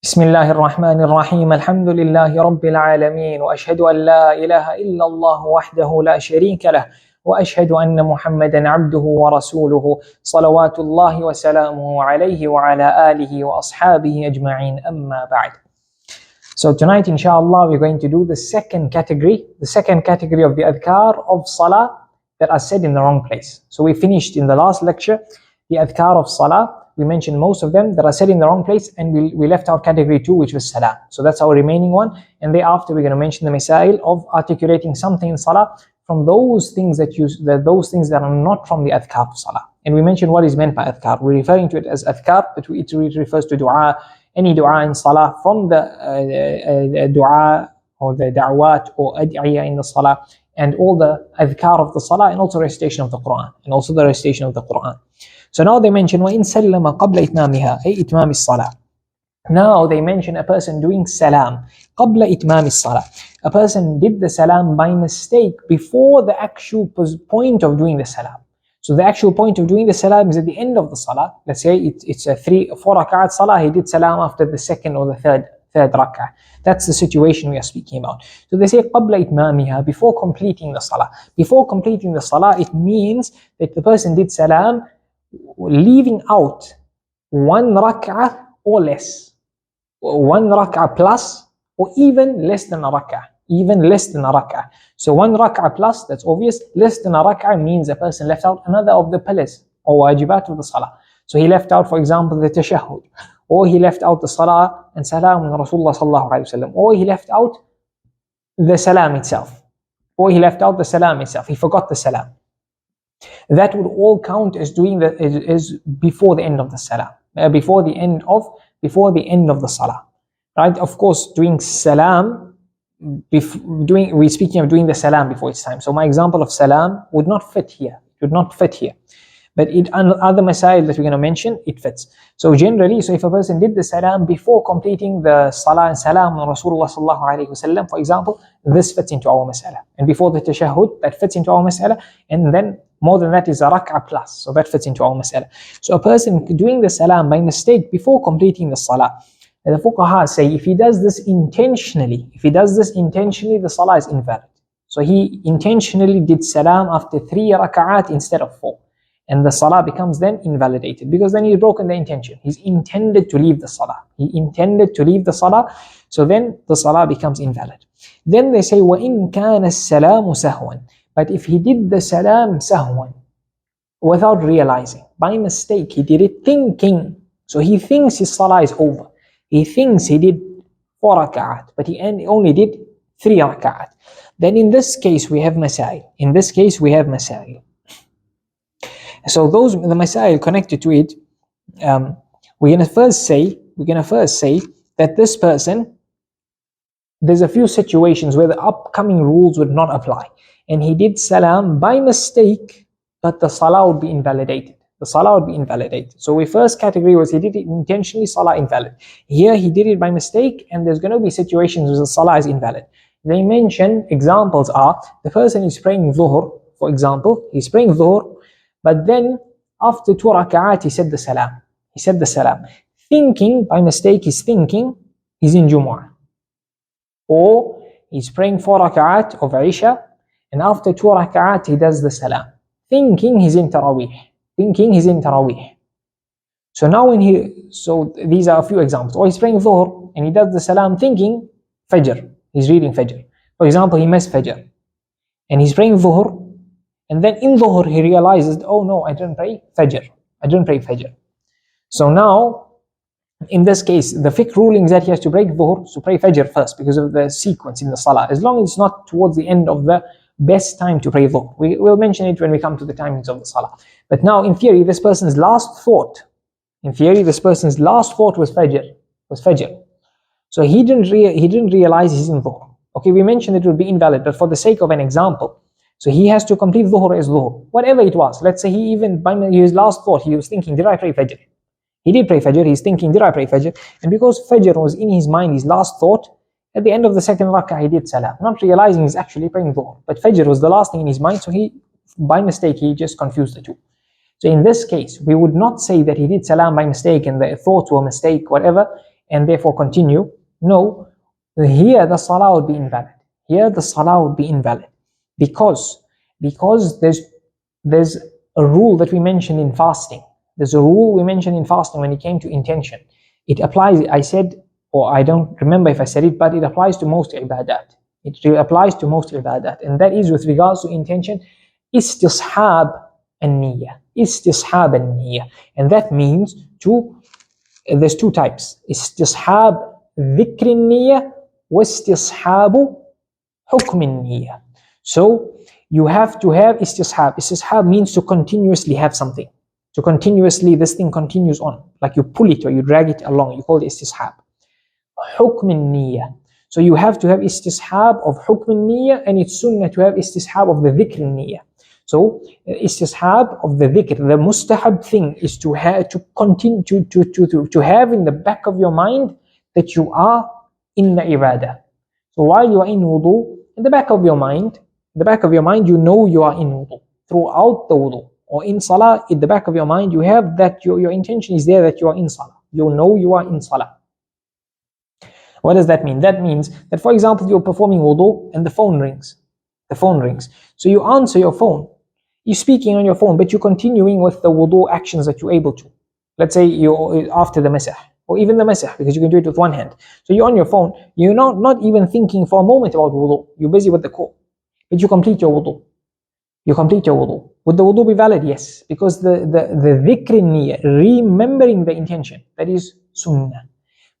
بسم الله الرحمن الرحيم الحمد لله رب العالمين وأشهد أن لا إله إلا الله وحده لا شريك له وأشهد أن محمدا عبده ورسوله صلوات الله وسلامه عليه وعلى آله وأصحابه أجمعين أما بعد. So tonight inshallah we're going to do the second category of the adhkar of salah that are said in the wrong place. So we finished in the last lecture the adhkar of salah. We mentioned most of them that are said in the wrong place, and we left out category 2, which was salam. So that's our remaining one, and thereafter we're going to mention the masail of articulating something in salah from those things that are not from the adhkar of salah. And we mentioned what is meant by adhkar. We're referring to it as adhkar, but it refers to dua, any dua in salah from the dua or the da'wat or ad'iyah in the salah, and all the adhkar of the salah, and also recitation of the Quran. So now they mention وَإِن سَلَّمَ قَبْلَ إِتْمَامِهَا أي إتمام الصلاة. Now they mention a person doing salam قبل إتمام الصلاة. A person did the salam by mistake before the actual point of doing the salam. So the actual point of doing the salam is at the end of the salah. Let's say it's a 4 rak'at salah. He did salam after the second or the third rak'ah. That's the situation we are speaking about. So they say قبل إتمامها, before completing the salah. Before completing the salah, it means that the person did salam leaving out 1 rak'ah or less, 1 rak'ah plus, or even less than a rak'ah. So 1 rak'ah plus, that's obvious. Less than a rak'ah means a person left out another of the pillars or wajibat of the salah. So he left out, for example, the tashahhud, or he left out the salah and salam on Rasulullah sallallahu alaihi wasallam, or he left out the salam itself, he forgot the salam. That would all count as before the end of the salah, before the end of the salah, right? Of course, doing salam, we're speaking of doing the salam before its time. So my example of salam would not fit here. But other masail that we're going to mention, it fits. So generally, if a person did the salam before completing the salah and salam on Rasulullah sallallahu alaihi wasallam, for example, this fits into our mas'ala. And before the tashahhud, that fits into our mas'ala. And then more than that is a rak'ah plus, so that fits into our mas'ala. So a person doing the salam by mistake before completing the salah, the fuqaha say if he does this intentionally, the salah is invalid. So he intentionally did salam after 3 rak'at instead of 4. And the salah becomes then invalidated, because then he's broken the intention. He's intended to leave the salah. So then the salah becomes invalid. Then they say, وَإِن كَانَ السَّلَامُ سَهْوًا. But if he did the salam sahwan, without realizing, by mistake, he did it thinking. So he thinks his salah is over. He thinks he did 4 rak'at, but he only did 3 rak'at. Then in this case we have masail. So the masail connected to it, we're gonna first say that this person, there's a few situations where the upcoming rules would not apply, and he did salam by mistake, but the salah would be invalidated. So the first category was he did it intentionally, salah invalid. Here he did it by mistake, and there's going to be situations where the salah is invalid. They mention examples are, the person is praying dhuhr, for example, he's praying dhuhr, but then after 2 rak'at he said the salam. Thinking by mistake, he's thinking he's in Jumu'ah. Or he's praying 4 rak'at of Isha, and after 2 rak'at he does the salam, thinking he's in Taraweeh. So now these are a few examples. Or he's praying dhuhr and he does the salam thinking Fajr, he's reading Fajr. For example, he missed Fajr and he's praying dhuhr, and then in dhuhr he realizes, oh no, I didn't pray Fajr. So now in this case, the fiqh ruling is that he has to break dhuhr, to pray Fajr first because of the sequence in the salah, as long as it's not towards the end of the best time to pray dhuhr. We'll mention it when we come to the timings of the salah. But now in theory, this person's last thought was Fajr. So he didn't realize he's in dhuhr. Okay, we mentioned it would be invalid, but for the sake of an example, so he has to complete dhuhr as dhuhr, whatever it was. Let's say he even by his last thought, he was thinking, did I pray Fajr? He did pray Fajr, he's thinking, did I pray Fajr? And because Fajr was in his mind, his last thought, at the end of the second rak'ah he did salam, not realizing he's actually praying dhuhr. But Fajr was the last thing in his mind, so by mistake he just confused the two. So in this case, we would not say that he did salam by mistake and the thoughts were mistake, whatever. and therefore continue. No, here the salah would be invalid. Here the salah would be invalid because there's a rule that we mentioned in fasting. There's a rule we mentioned in fasting when it came to intention. It applies, I said, or I don't remember if I said it, but it applies to most ibadat. It applies to most ibadat, and that is with regards to intention, istishaab an-niyyah. Istishaab an-niyyah. And that means there's two types. Istishaab dhikr an-niyyah wa istishaab hukm an-niyyah. So you have to have istishab. Istishab means to continuously have something. So continuously this thing continues on. Like you pull it or you drag it along. You call it istishab. Hukm an-niyyah. So you have to have istishab of hukm an-niyyah, and it's sunnah to have istishab of the dhikr an-niyyah. So istishab of the dhikr, the mustahab thing is to have to continue to have in the back of your mind that you are in the ibadah. So while you are in wudu, in the back of your mind, you know you are in wudu throughout the wudu. Or in salah, in the back of your mind, you have that your intention is there that you are in salah. You know you are in salah. What does that mean? That means that, for example, you're performing wudu and the phone rings. The phone rings. So you answer your phone. You're speaking on your phone, but you're continuing with the wudu actions that you're able to. Let's say you're after the masah, or even the masah, because you can do it with one hand. So you're on your phone. You're not even thinking for a moment about wudu. You're busy with the call. But you complete your wudu. You complete your wudu. Would the wudu be valid? Yes. Because the dhikr niyyah, remembering the intention, that is sunnah.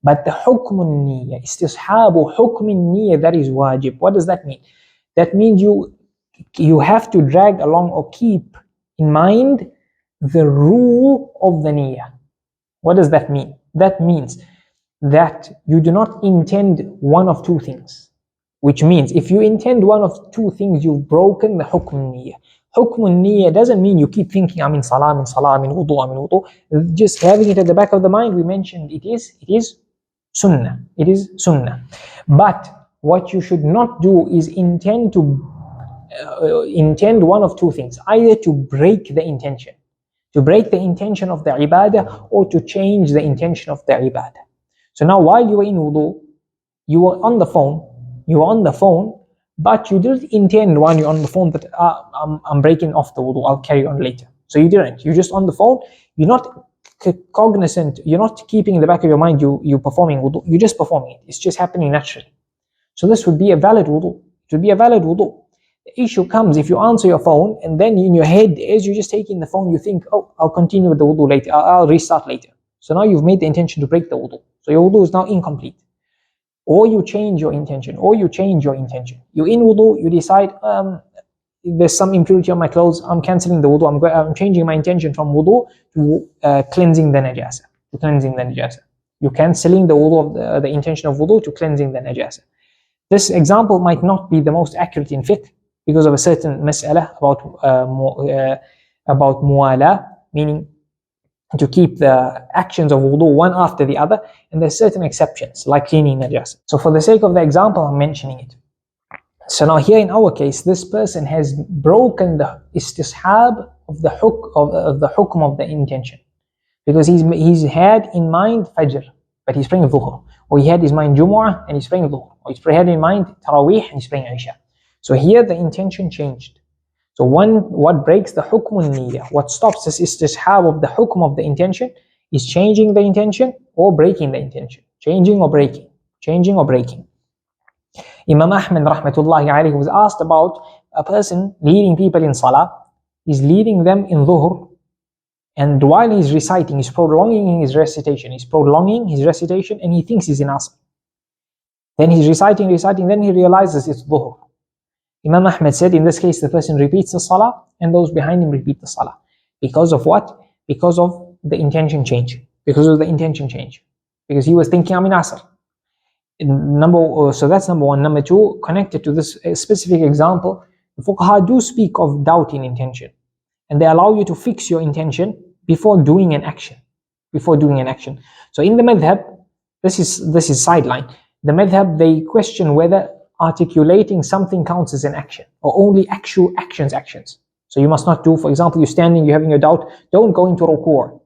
But the hukm niyyah, istishabu hukm niyyah, that is wajib. What does that mean? That means you have to drag along or keep in mind the rule of the niyyah. What does that mean? That means that you do not intend one of two things. Which means if you intend one of two things, you've broken the hukm niyyah. Hukm niyyah doesn't mean you keep thinking, I'm in salah, I'm in salah, I'm in wudu, I'm in wudu. Just having it at the back of the mind, we mentioned it is sunnah. It is sunnah. But what you should not do is intend one of two things. Either to break the intention. To break the intention of the ibadah, or to change the intention of the ibadah. So now while you are in wudu, you are on the phone, but you didn't intend while you're on the phone that I'm breaking off the wudu, I'll carry on later. So you didn't. You're just on the phone. You're not cognizant. You're not keeping in the back of your mind you're performing wudu. You're just performing it. It's just happening naturally. So this would be a valid wudu. It would be a valid wudu. The issue comes if you answer your phone and then in your head, as you're just taking the phone, you think, oh, I'll continue with the wudu later. I'll restart later. So now you've made the intention to break the wudu. So your wudu is now incomplete. Or you change your intention. You're in wudu, you decide, there's some impurity on my clothes, I'm cancelling the wudu, I'm changing my intention from wudu to cleansing the najasa. You're cancelling the wudu of the intention of wudu to cleansing the najasa. This example might not be the most accurate in fiqh because of a certain mas'ala about muwala, meaning to keep the actions of wudu one after the other, and there's certain exceptions like cleaning najasa. So for the sake of the example, I'm mentioning it. So now here in our case, this person has broken the istishab of the hukm of the intention, because he's had in mind fajr, but he's praying dhuhr, or he had his mind jumu'ah and he's praying dhuhr, or he had in mind tarawih and he's praying isha. So here the intention changed. So what breaks the hukm niyyah, what stops this istishab of the hukm of the intention, is changing the intention or breaking the intention. Changing or breaking. Imam Ahmad rahmatullahi alayhi was asked about a person leading people in salah. He's leading them in dhuhr, and while he's reciting, he's prolonging his recitation, and he thinks he's in asr. Then he's reciting, then he realizes it's dhuhr. Imam Ahmad said, in this case, the person repeats the salah, and those behind him repeat the salah. Because of what? Because of the intention change. Because he was thinking, I'm in asr. So that's number one. Number two, connected to this specific example, the fuqaha do speak of doubt in intention, and they allow you to fix your intention before doing an action. So in the madhab, this is sideline. The madhab, they question whether articulating something counts as an action, or only actual actions. So you must not do, for example, you're standing, you're having your doubt, don't go into ruku'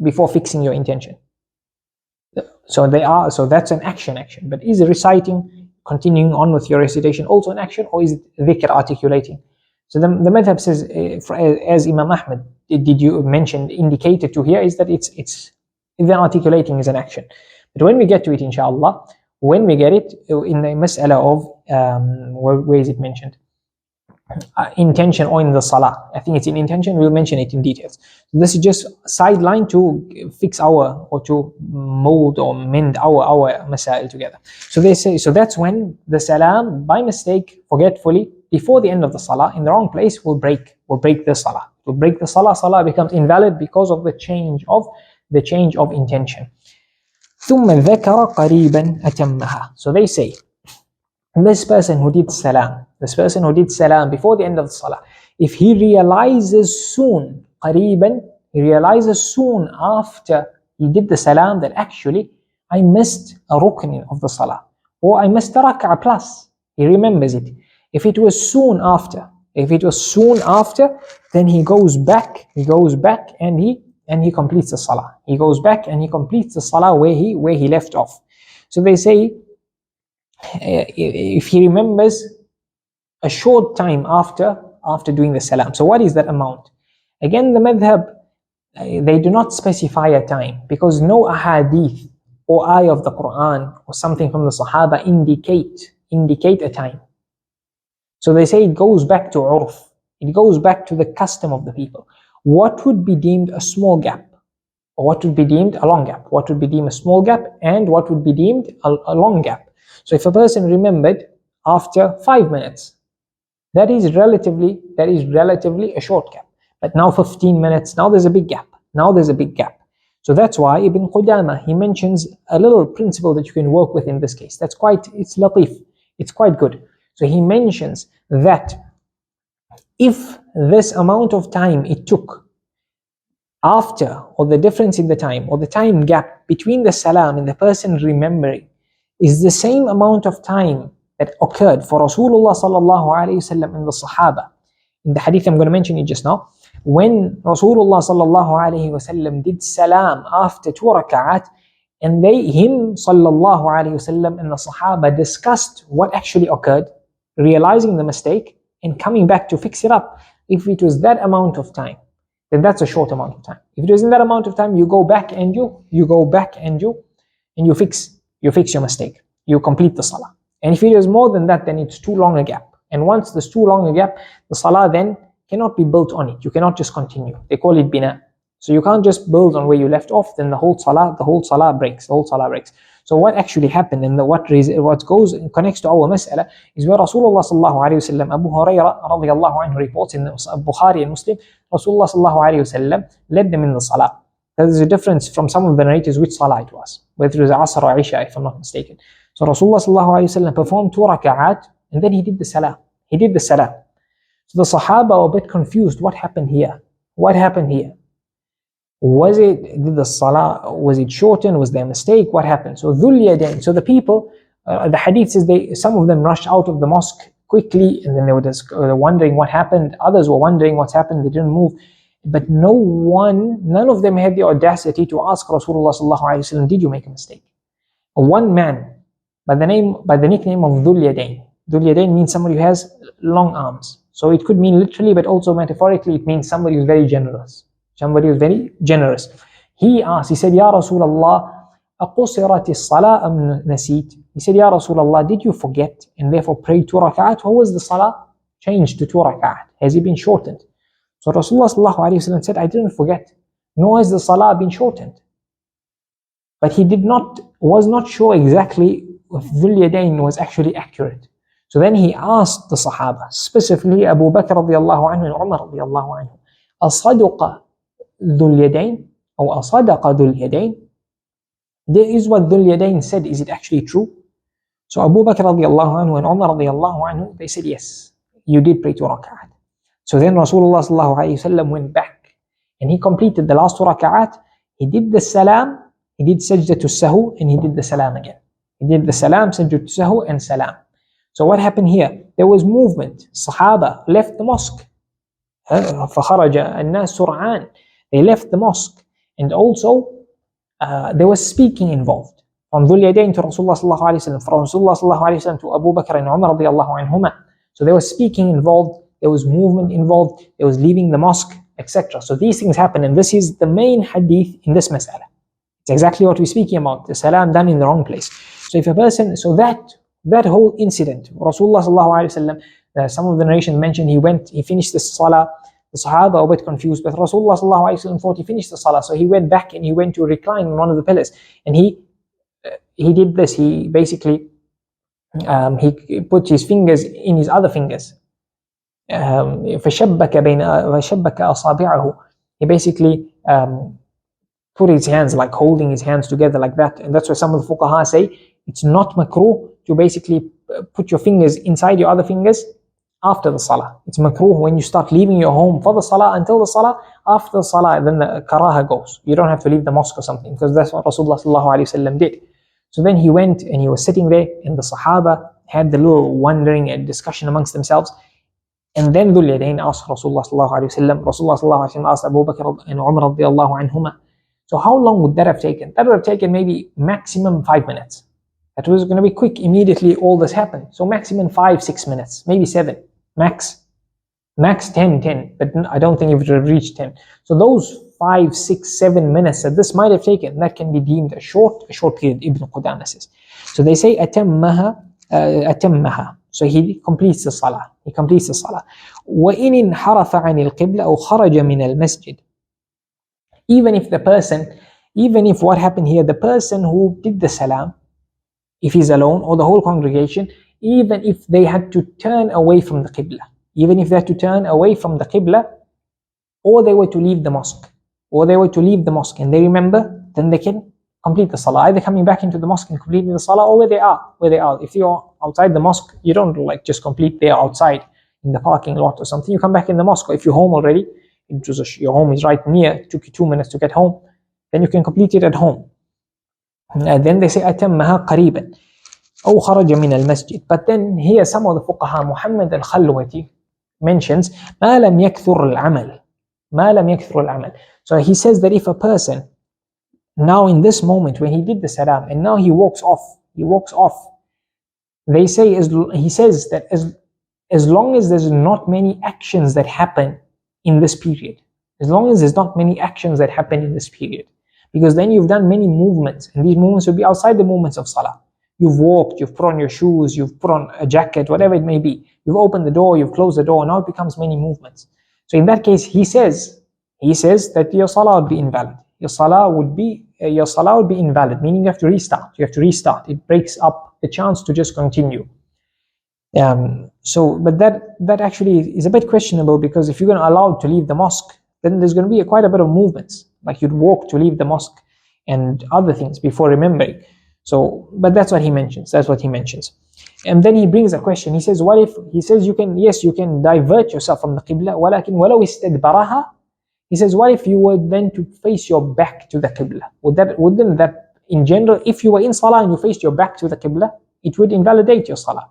before fixing your intention. So that's an action. But is reciting, continuing on with your recitation, also an action, or is it dhikr, articulating? So the madhab says, as Imam Ahmad did you mention, indicated to here, is that it's even articulating is an action. But when we get to it, inshallah, when we get it in the mas'ala of where is it mentioned? Intention, or in the salah. I think it's in intention. We'll mention it in details. So this is just sideline to fix or to mold or mend our masail together. So they say, so that's when the salam, by mistake, forgetfully, before the end of the salah, in the wrong place, will break the salah. Will break the salah. Salah becomes invalid because of the change of intention. ثم ذكر قريبا أتمها. So they say, this person who did salam before the end of the salah, if he realizes soon, قريبا, he realizes soon after he did the salam that actually I missed a rukn of the salah, or I missed a rak'ah plus, he remembers it. If it was soon after, then he goes back and he completes the salah. He goes back and he completes the salah where he left off. So they say, if he remembers a short time after doing the salam. So what is that amount? Again, the madhab, they do not specify a time, because no ahadith or ayah of the Quran or something from the Sahaba indicate a time. So they say it goes back to urf. It goes back to the custom of the people. What would be deemed a small gap, or what would be deemed a long gap? What would be deemed a small gap, and what would be deemed a long gap? So if a person remembered after 5 minutes, that is relatively a short gap. But now 15 minutes, now there's a big gap. So that's why Ibn Qudamah, he mentions a little principle that you can work with in this case. It's latif, it's quite good. So he mentions that if this amount of time it took after, or the difference in the time, or the time gap between the salam and the person remembering, is the same amount of time that occurred for Rasulullah sallallahu alaihi wasallam and the Sahaba. In the hadith I'm going to mention it just now, when Rasulullah sallallahu alaihi wasallam did salam after 2 rak'at, and him sallallahu alaihi wasallam and the Sahaba discussed what actually occurred, realizing the mistake and coming back to fix it up. If it was that amount of time, then that's a short amount of time. If it was in that amount of time, you go back and you fix your mistake. You complete the salah. And if it is more than that, then it's too long a gap. And once there's too long a gap, the salah then cannot be built on it. You cannot just continue. They call it bina. So you can't just build on where you left off, then the whole salah breaks. So what actually happened, and what goes and connects to our mas'ala, is where Rasulullah sallallahu alayhi wa sallam, Abu Hurairah radiyallahu anhu reports in Bukhari and Muslim, Rasulullah sallallahu alayhi wa sallam led them in the salah. There's a difference from some of the narrators which salah it was, whether it was Asr or Isha, if I'm not mistaken. So Rasulullah sallallahu alayhi wa sallam performed 2 rak'at, and then he did the salah. So the Sahaba were a bit confused. What happened here? Was it shortened? Was there a mistake? What happened? So Dhul Yadayn. So the people, the hadith says some of them rushed out of the mosque quickly, and then they were wondering what happened. Others were wondering what's happened. They didn't move. But none of them had the audacity to ask Rasulullah sallallahu alaihi wasallam, did you make a mistake? One man by the nickname of Dhul Yadayn. Dhul Yadayn means somebody who has long arms. So it could mean literally, but also metaphorically, it means somebody who's very generous. He asked, he said, Ya Rasulullah, أقصرت الصلاة أم نسيت? He said, Ya Rasulullah, did you forget and therefore pray 2 rak'at? Or was the salah changed to 2 rak'at? Has it been shortened? So Rasulullah sallallahu alayhi wa sallam said, I didn't forget, nor has the salah been shortened. But he was not sure exactly if Dhul Yadayn was actually accurate. So then he asked the Sahaba, specifically Abu Bakr radiallahu anhu and Umar radiallahu anhu, أصدق ذو اليدين or أصدق ذو اليدين? There is what Dhul Yadayn said, is it actually true? So Abu Bakr radiallahu anhu and Umar radiallahu anhu, they said, yes, you did pray 2 rak'at. So then Rasulullah sallallahu alayhi wa sallam went back and he completed the last 2 rak'at. He did the salam, he did Sajdah to Sahu, and he did the salam again. He did the salam, Sajdah to Sahu, and salam. So what happened here? There was movement. Sahaba left the mosque. فخرج الناس سرعان. They left the mosque. And also there was speaking involved. from Dhul Yadayn to Rasulullah sallallahu alayhi wa sallam, from Rasulullah sallallahu alayhi wa sallam to Abu Bakr and Umar radiallahu anhuma. So there was speaking involved, there was movement involved, there was leaving the mosque, etc. So these things happen, and this is the main hadith in this mas'ala. It's exactly what we're speaking about, the salam done in the wrong place. So if a person, so that whole incident, Rasulullah sallallahu alayhi wa sallam, some of the narrations mentioned he finished the salah, the Sahaba were a bit confused, but Rasulullah sallallahu alayhi wa sallam thought he finished the salah, so he went back and he went to recline on one of the pillars, and he did this, he basically, he put his fingers in his other fingers. فشبك أصابعه. He basically put his hands, like holding his hands together like that, and that's why some of the fuqaha say it's not makruh to basically put your fingers inside your other fingers after the salah. It's makruh when you start leaving your home for the salah until the salah. After the salah, then the karaha goes. You don't have to leave the mosque or something, because that's what Rasulullah sallallahu alayhi wa sallam did. So then he went and he was sitting there, and the Sahaba had the little wondering and discussion amongst themselves. And then Dhul Yadayn asked Rasulullah sallallahu alayhi wa sallam, Rasulullah sallallahu alayhi wa sallam asked Abu Bakr and Umar radiallahu anhuma. So how long would that have taken? That would have taken maybe maximum 5 minutes. That was going to be quick, immediately all this happened. So maximum 5-6 minutes, maybe 7, max 10, but I don't think it would have reached 10. So those 5, 6, 7 minutes that this might have taken, that can be deemed a short period, Ibn Qudamah says. So they say atammaha. So he completes the salah. وَإِنِ انْحَرَفَ عَنِ الْقِبْلَةِ أَوْ خَرَجَ مِنَ الْمَسْجِدِ. Even if what happened here, the person who did the salam, if he's alone or the whole congregation, even if they had to turn away from the qibla, or they were to leave the mosque, and they remember, then they can complete the salah, either coming back into the mosque and completing the salah, or where they are. If you're outside the mosque, you don't like just complete there outside in the parking lot or something. You come back in the mosque, or if you're home already, your home is right near, it took you 2 minutes to get home, then you can complete it at home. Then they say أتمها قريبا أو خرج من المسجد. But then here some of the fuqaha, Muhammad al-Khalwati, mentions ما لم يكثر العمل. So he says that if a person now in this moment when he did the salam and now he walks off, they say, he says that as long as there's not many actions that happen in this period, because then you've done many movements, and these movements will be outside the movements of salah. You've walked, you've put on your shoes, you've put on a jacket, whatever it may be. You've opened the door, you've closed the door, now it becomes many movements. So in that case, he says that your salah would be invalid. Your salah would be invalid, meaning you have to restart. It breaks up the chance to just continue. But that actually is a bit questionable, because if you're going to allow to leave the mosque, then there's going to be quite a bit of movements. Like you'd walk to leave the mosque and other things before remembering. So, but that's what he mentions. And then he brings a question. He says, you can divert yourself from the qibla, ولكن ولو استدبرها. He says, what if you were then to face your back to the qibla? Wouldn't that, in general, if you were in salah and you faced your back to the qibla, it would invalidate your salah.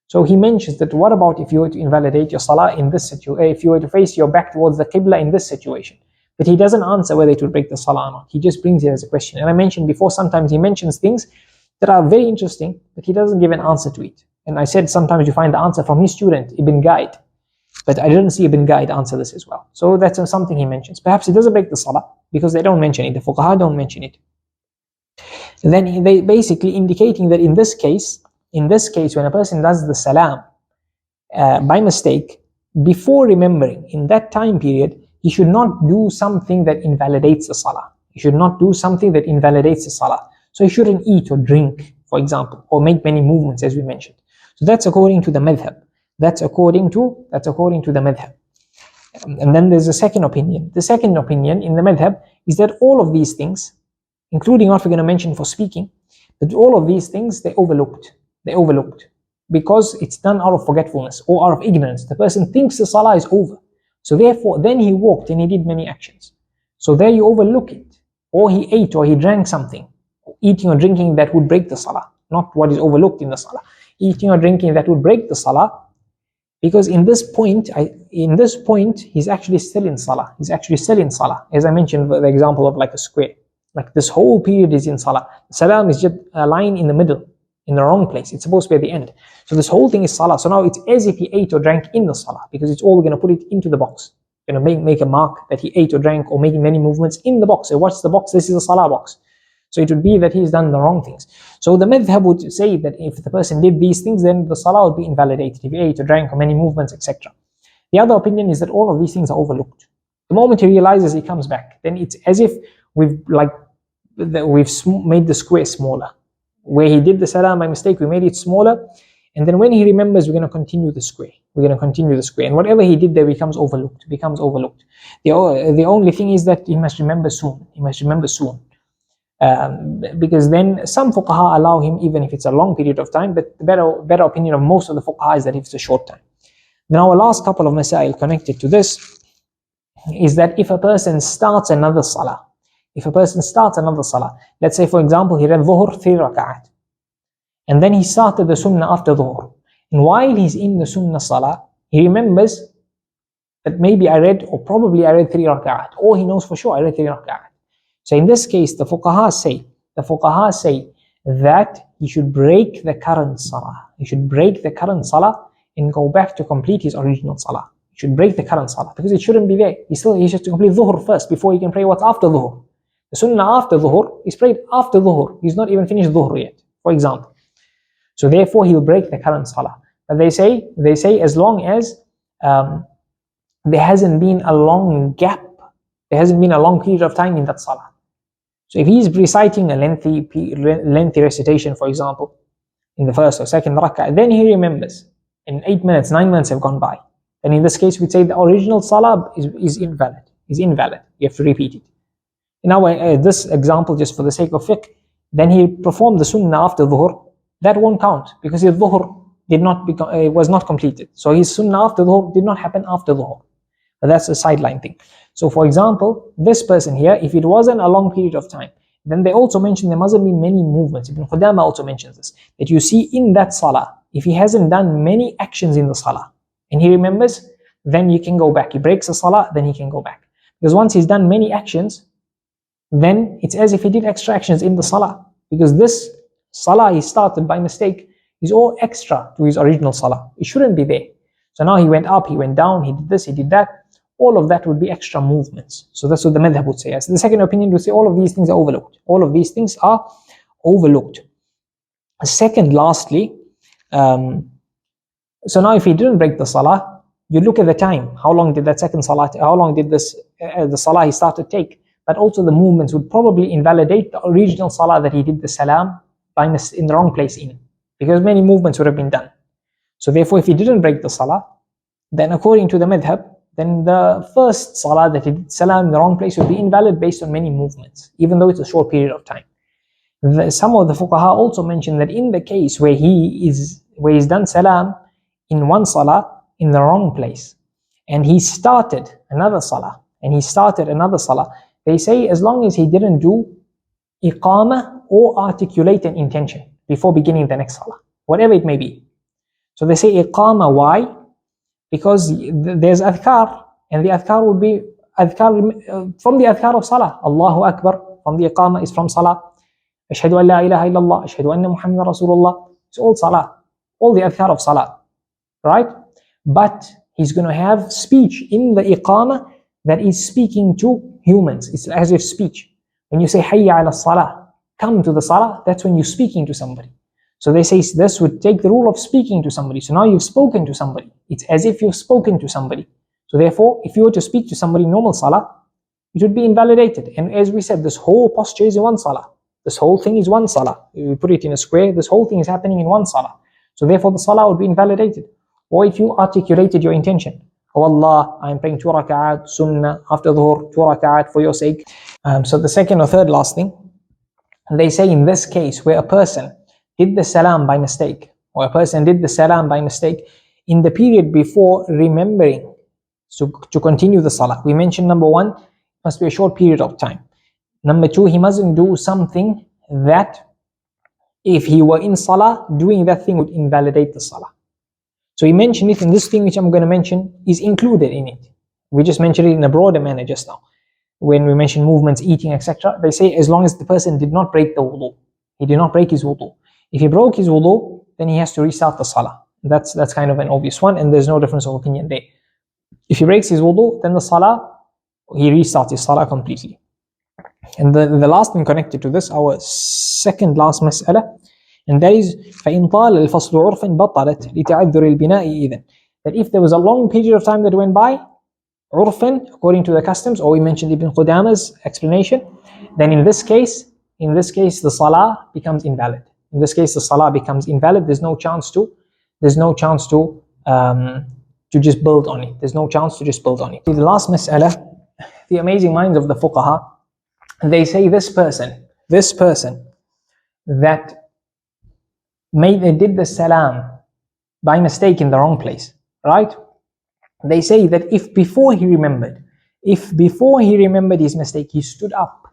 So he mentions that what about if you were to invalidate your salah in this situation, if you were to face your back towards the qibla in this situation? But he doesn't answer whether it would break the salah or not. He just brings it as a question. And I mentioned before, sometimes he mentions things that are very interesting, but he doesn't give an answer to it. And I said sometimes you find the answer from his student, Ibn Ghaid. But I didn't see Ibn Ghaid answer this as well. So that's something he mentions. Perhaps it doesn't break the salah, because they don't mention it. The fuqaha don't mention it. And then they basically indicating that in this case, when a person does the salam by mistake, before remembering, in that time period, he should not do something that invalidates the salah. So he shouldn't eat or drink, for example, or make many movements, as we mentioned. So that's according to the madhab. That's according to the madhab. And then there's a second opinion. The second opinion in the madhab is that all of these things, including what we're going to mention for speaking, that all of these things they overlooked because it's done out of forgetfulness or out of ignorance. The person thinks the salah is over. So therefore, then he walked and he did many actions. So there you overlook it. Or he ate or he drank something. Eating or drinking that would break the salah. Not what is overlooked in the salah. Eating or drinking that would break the salah. Because in this point, he's actually still in salah. As I mentioned, the example of like a square. Like this whole period is in salah. Salam is just a line in the middle, in the wrong place. It's supposed to be at the end. So this whole thing is salah. So now it's as if he ate or drank in the salah, because it's all going to put it into the box. Going to make a mark that he ate or drank or making many movements in the box. So what's the box? This is a salah box. So it would be that he's done the wrong things. So the madhab would say that if the person did these things, then the salah would be invalidated if he ate or drank or many movements, etc. The other opinion is that all of these things are overlooked. The moment he realizes, he comes back, then it's as if we've made the square smaller. Where he did the salam by mistake, we made it smaller, and then when he remembers, we're going to continue the square. We're going to continue the square, and whatever he did there becomes overlooked. The only thing is that he must remember soon. Because then some fuqaha allow him even if it's a long period of time, but the better opinion of most of the fuqaha is that if it's a short time. Then our last couple of masail connected to this is that if a person starts another salah, let's say for example he read dhuhr 3 rak'at, and then he started the sunnah after dhuhr, and while he's in the sunnah salah, he remembers that maybe I read 3 rak'at, or he knows for sure I read 3 rak'at. So in this case, the fuqaha say that he should break the current salah. And go back to complete his original salah. He should break the current salah because it shouldn't be there. He has to complete dhuhr first before he can pray what's after dhuhr. The sunnah after dhuhr is prayed after dhuhr. He's not even finished dhuhr yet, for example. So therefore he will break the current salah. But they say as long as there hasn't been a long gap, there hasn't been a long period of time in that salah. So if he's reciting a lengthy recitation, for example, in the first or second rak'ah, then he remembers, and 8 minutes, 9 minutes have gone by. Then in this case, we'd say the original salah is invalid. You have to repeat it. Now, this example, just for the sake of fiqh, then he performed the sunnah after dhuhr. That won't count because his dhuhr was not completed. So his sunnah after dhuhr did not happen after dhuhr. But that's a sideline thing. So for example, this person here, if it wasn't a long period of time, then they also mention there mustn't be many movements. Ibn Qudama also mentions this, that you see in that salah, if he hasn't done many actions in the salah, and he remembers, then you can go back. He breaks the salah, then he can go back. Because once he's done many actions, then it's as if he did extra actions in the salah. Because this salah he started by mistake is all extra to his original salah. It shouldn't be there. So now he went up, he went down, he did this, he did that. All of that would be extra movements. So that's what the madhab would say. So the second opinion would say all of these things are overlooked. Second, lastly, so now if he didn't break the salah, you look at the time. How long did that second salah, the salah he started take? But also the movements would probably invalidate the original salah that he did the salam in the wrong place in. Because many movements would have been done. So therefore, if he didn't break the salah, then according to the madhab, then the first salah that he did salam in the wrong place would be invalid based on many movements, even though it's a short period of time. Some of the fuqaha also mention that in the case where he's done salam in one salah in the wrong place, and he started another salah, they say as long as he didn't do iqaamah or articulate an intention before beginning the next salah, whatever it may be. So they say iqaamah, why? Because there's adhkar, and the adhkar would be adhkar from the adhkar of salah. Allahu Akbar from the iqamah is from salah. Ashhadu an la ilaha illallah, ashhadu anna Muhammadan Rasulullah. It's all salah, all the adhkar of salah, right? But he's going to have speech in the iqamah that is speaking to humans. It's as if speech. When you say hayya ala salah, come to the salah, that's when you're speaking to somebody. So they say this would take the rule of speaking to somebody. So now you've spoken to somebody. It's as if you've spoken to somebody. So therefore, if you were to speak to somebody in normal salah, it would be invalidated. And as we said, this whole posture is in one salah. This whole thing is one salah. We put it in a square, this whole thing is happening in one salah. So therefore the salah would be invalidated. Or if you articulated your intention, oh Allah, I am praying 2 rak'at, sunnah, after dhuhr, 2 rak'at for your sake. So the second or third last thing, they say in this case where a person did the salam by mistake, in the period before remembering to continue the salah. We mentioned number one, it must be a short period of time. Number two, he mustn't do something that if he were in salah, doing that thing would invalidate the salah. So he mentioned it, and this thing which I'm going to mention is included in it. We just mentioned it in a broader manner just now. when we mention movements, eating, etc., they say as long as the person did not break the wudu. He did not break his wudu. If he broke his wudu, then he has to restart the salah. That's kind of an obvious one, and there's no difference of opinion there. If he breaks his wudu, then the salah, he restarts his salah completely. And the last thing connected to this, our second last mas'ala, and that is فَإِنْ طَالَ الْفَصْلُ عُرْفًا بَطَلَتْ لِتَعَذُّرِ الْبِنَاءِ إِذًا. That if there was a long period of time that went by, عُرْفًا, according to the customs, or we mentioned Ibn Qudama's explanation, then in this case, the salah becomes invalid. In this case, the salah becomes invalid. There's no chance to just build on it. There's no chance to just build on it. The last mas'ala, the amazing minds of the fuqaha, they say this person that they did the salam by mistake in the wrong place, right? They say that if before he remembered his mistake, he stood up.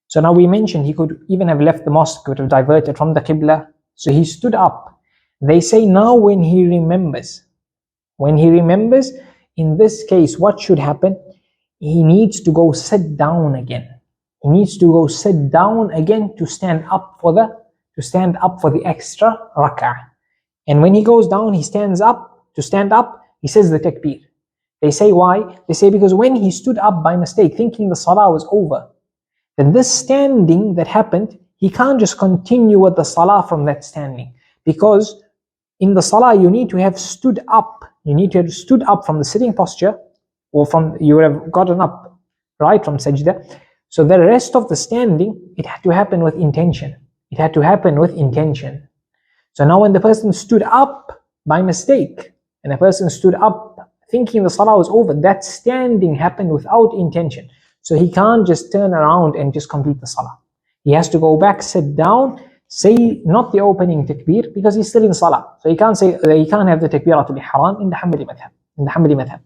So now we mentioned he could even have left the mosque, could have diverted from the qibla. So he stood up. They say now when he remembers, in this case, what should happen? He needs to go sit down again. To stand up for the extra rak'ah. And when he goes down, he stands up. To stand up, he says the takbir. They say why? They say because when he stood up by mistake, thinking the salah was over, then this standing that happened, he can't just continue with the salah from that standing. Because in the salah, you need to have stood up. You need to have stood up from the sitting posture, or you would have gotten up, right, from sajdah. So the rest of the standing, it had to happen with intention. So now when the person stood up by mistake, and a person stood up thinking the salah was over, that standing happened without intention. So he can't just turn around and just complete the salah. He has to go back, sit down, say not the opening takbir, because he's still in salah. So he can't have the takbiratul ihram in the Hanbali madhab.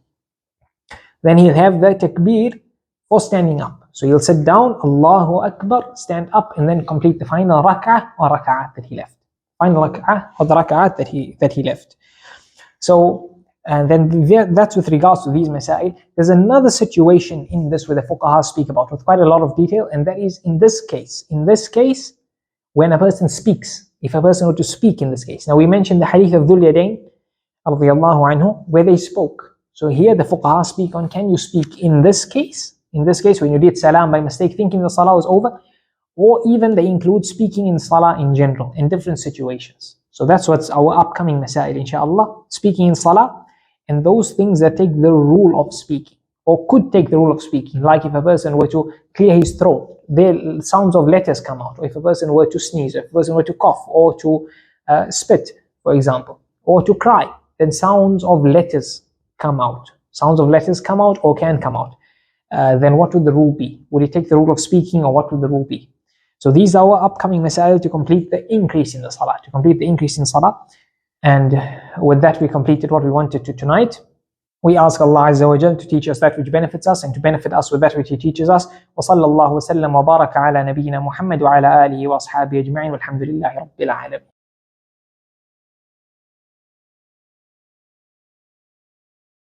Then he'll have the takbir for standing up. So he'll sit down, Allahu Akbar, stand up, and then complete the final rak'ah or rak'at that he left. So, and then that's with regards to these masail. There's another situation in this where the fuqaha speak about with quite a lot of detail, and that is in this case, when a person speaks, if a person were to speak in this case. Now we mentioned the hadith of Dhul Yadayn, radiyallahu anhu, where they spoke. So here the fuqaha speak on, can you speak in this case? In this case, when you did salam by mistake, thinking the salah was over, or even they include speaking in salah in general, in different situations. So that's what's our upcoming masail, inshallah. Speaking in salah, and those things that take the rule of speaking, or could take the rule of speaking, like if a person were to clear his throat, the sounds of letters come out, or if a person were to sneeze, or if a person were to cough, or to spit, for example, or to cry, then sounds of letters come out. Sounds of letters come out or can come out. Then what would the rule be? Would it take the rule of speaking, or what would the rule be? So these are our upcoming masail to complete the increase in the salah, And with that, we completed what we wanted to tonight. We ask Allah Azza wa Jal to teach us that which benefits us, and to benefit us with that which He teaches us. وصلى الله وسلم وبارك على نبينا محمد وعلى آله وأصحابه أجمعين والحمد لله رب العالمين.